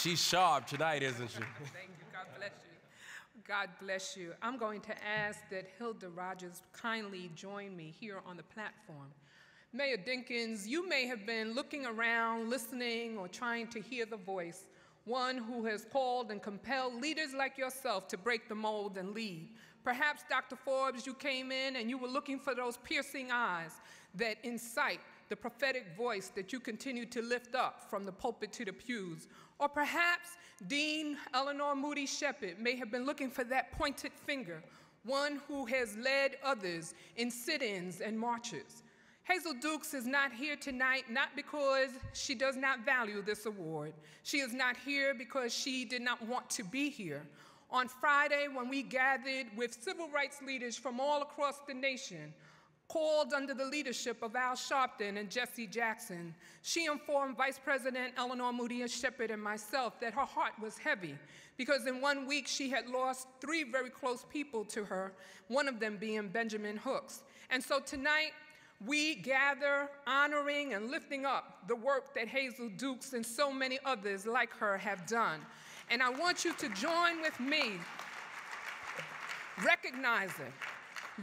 She's sharp tonight, isn't she? Thank you. God bless you. God bless you. I'm going to ask that Hilda Rogers kindly join me here on the platform. Mayor Dinkins, you may have been looking around, listening, or trying to hear the voice, one who has called and compelled leaders like yourself to break the mold and lead. Perhaps, Dr. Forbes, you came in and you were looking for those piercing eyes that incite the prophetic voice that you continue to lift up from the pulpit to the pews. Or perhaps Dean Eleanor Moody Shepherd may have been looking for that pointed finger, one who has led others in sit-ins and marches. Hazel Dukes is not here tonight, not because she does not value this award. She is not here because she did not want to be here. On Friday, when we gathered with civil rights leaders from all across the nation, called under the leadership of Al Sharpton and Jesse Jackson, she informed Vice President Eleanor Moody Shepherd and myself that her heart was heavy because in 1 week she had lost 3 very close people to her, one of them being Benjamin Hooks. And so tonight, we gather honoring and lifting up the work that Hazel Dukes and so many others like her have done. And I want you to join with me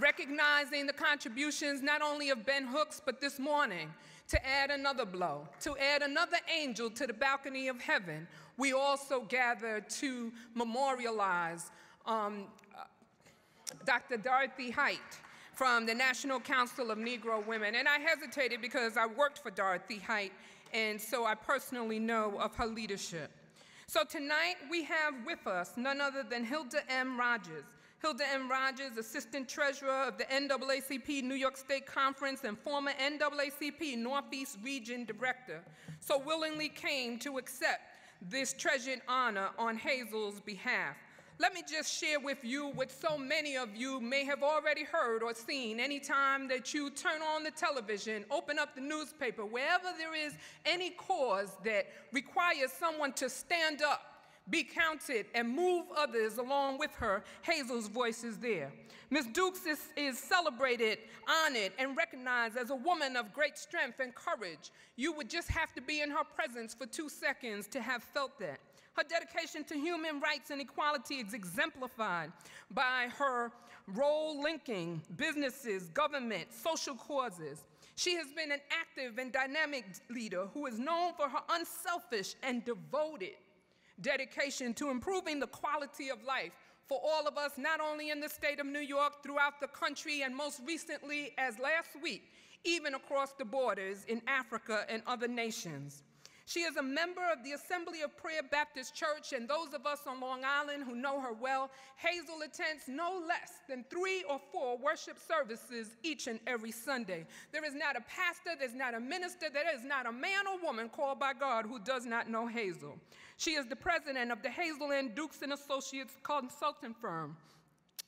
recognizing the contributions not only of Ben Hooks, but this morning, to add another blow, to add another angel to the balcony of heaven, we also gather to memorialize Dr. Dorothy Height from the National Council of Negro Women. And I hesitated because I worked for Dorothy Height, and so I personally know of her leadership. So tonight we have with us none other than Hilda M. Rogers. Hilda M. Rogers, Assistant Treasurer of the NAACP New York State Conference and former NAACP Northeast Region Director, so willingly came to accept this treasured honor on Hazel's behalf. Let me just share with you what so many of you may have already heard or seen anytime that you turn on the television, open up the newspaper, wherever there is any cause that requires someone to stand up, be counted, and move others along with her, Hazel's voice is there. Ms. Dukes is celebrated, honored, and recognized as a woman of great strength and courage. You would just have to be in her presence for 2 seconds to have felt that. Her dedication to human rights and equality is exemplified by her role linking businesses, government, social causes. She has been an active and dynamic leader who is known for her unselfish and devoted dedication to improving the quality of life for all of us, not only in the state of New York, throughout the country, and most recently, as last week, even across the borders in Africa and other nations. She is a member of the Assembly of Prayer Baptist Church, and those of us on Long Island who know her well, Hazel attends no less than 3 or 4 worship services each and every Sunday. There is not a pastor, there's not a minister, there is not a man or woman called by God who does not know Hazel. She is the president of the Hazel N. Dukes & Associates consulting firm,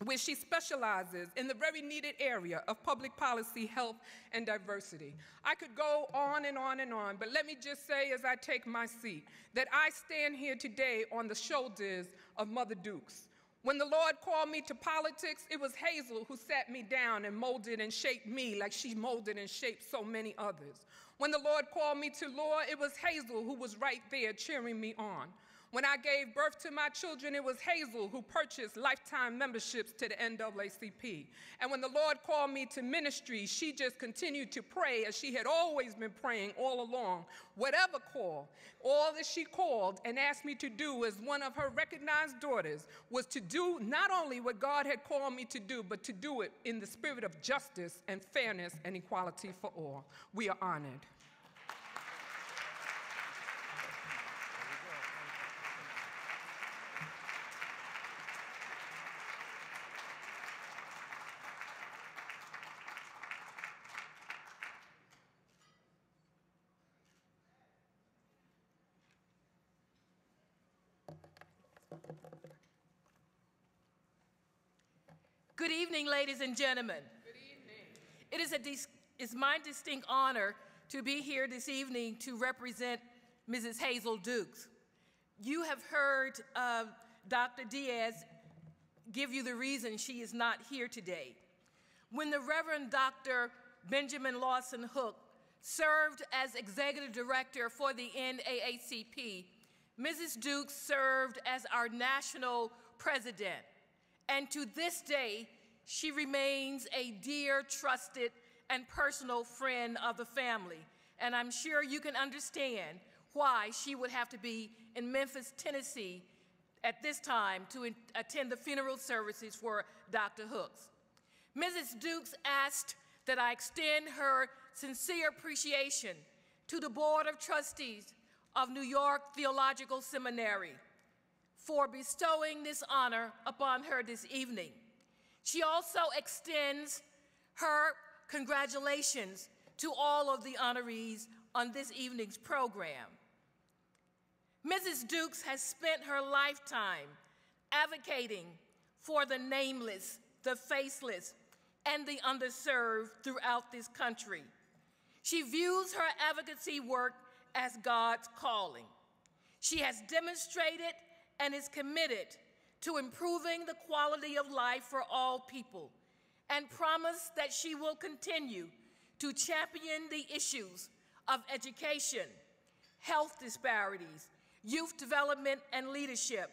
where she specializes in the very needed area of public policy, health, and diversity. I could go on and on and on, but let me just say as I take my seat that I stand here today on the shoulders of Mother Dukes. When the Lord called me to politics, it was Hazel who sat me down and molded and shaped me like she molded and shaped so many others. When the Lord called me to law, it was Hazel who was right there cheering me on. When I gave birth to my children, it was Hazel who purchased lifetime memberships to the NAACP. And when the Lord called me to ministry, she just continued to pray as she had always been praying all along. Whatever call, all that she called and asked me to do as one of her recognized daughters was to do not only what God had called me to do, but to do it in the spirit of justice and fairness and equality for all. We are honored. Good evening, ladies and gentlemen. Good evening. It is my distinct honor to be here this evening to represent Mrs. Hazel Dukes. You have heard Dr. Diaz give you the reason she is not here today. When the Reverend Dr. Benjamin Lawson Hook served as executive director for the NAACP, Mrs. Dukes served as our national president, and to this day, she remains a dear, trusted, and personal friend of the family. And I'm sure you can understand why she would have to be in Memphis, Tennessee at this time to attend the funeral services for Dr. Hooks. Mrs. Dukes asked that I extend her sincere appreciation to the Board of Trustees of New York Theological Seminary for bestowing this honor upon her this evening. She also extends her congratulations to all of the honorees on this evening's program. Mrs. Dukes has spent her lifetime advocating for the nameless, the faceless, and the underserved throughout this country. She views her advocacy work as God's calling. She has demonstrated and is committed to improving the quality of life for all people, and promised that she will continue to champion the issues of education, health disparities, youth development and leadership,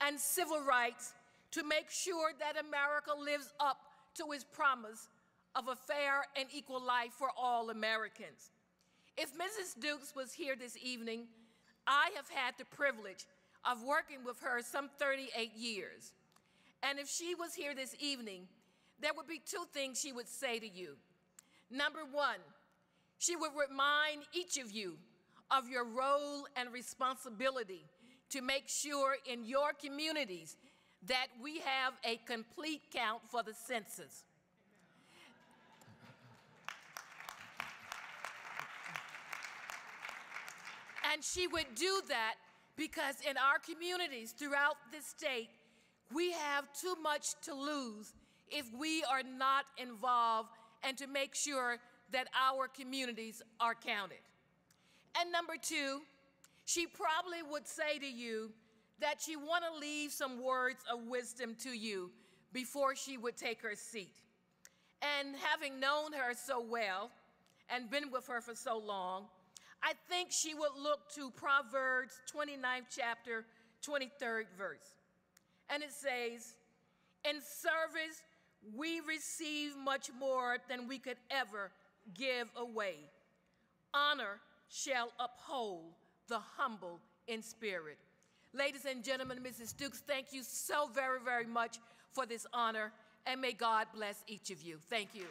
and civil rights to make sure that America lives up to its promise of a fair and equal life for all Americans. If Mrs. Dukes was here this evening, I have had the privilege of working with her some 38 years. And if she was here this evening, there would be two things she would say to you. Number one, she would remind each of you of your role and responsibility to make sure in your communities that we have a complete count for the census. And she would do that because in our communities throughout this state, we have too much to lose if we are not involved and to make sure that our communities are counted. And number two, she probably would say to you that she want to leave some words of wisdom to you before she would take her seat. And having known her so well and been with her for so long, I think she would look to Proverbs 29th chapter, 23rd verse. And it says, "In service, we receive much more than we could ever give away. Honor shall uphold the humble in spirit." Ladies and gentlemen, Mrs. Dukes, thank you so very, very much for this honor, and may God bless each of you. Thank you.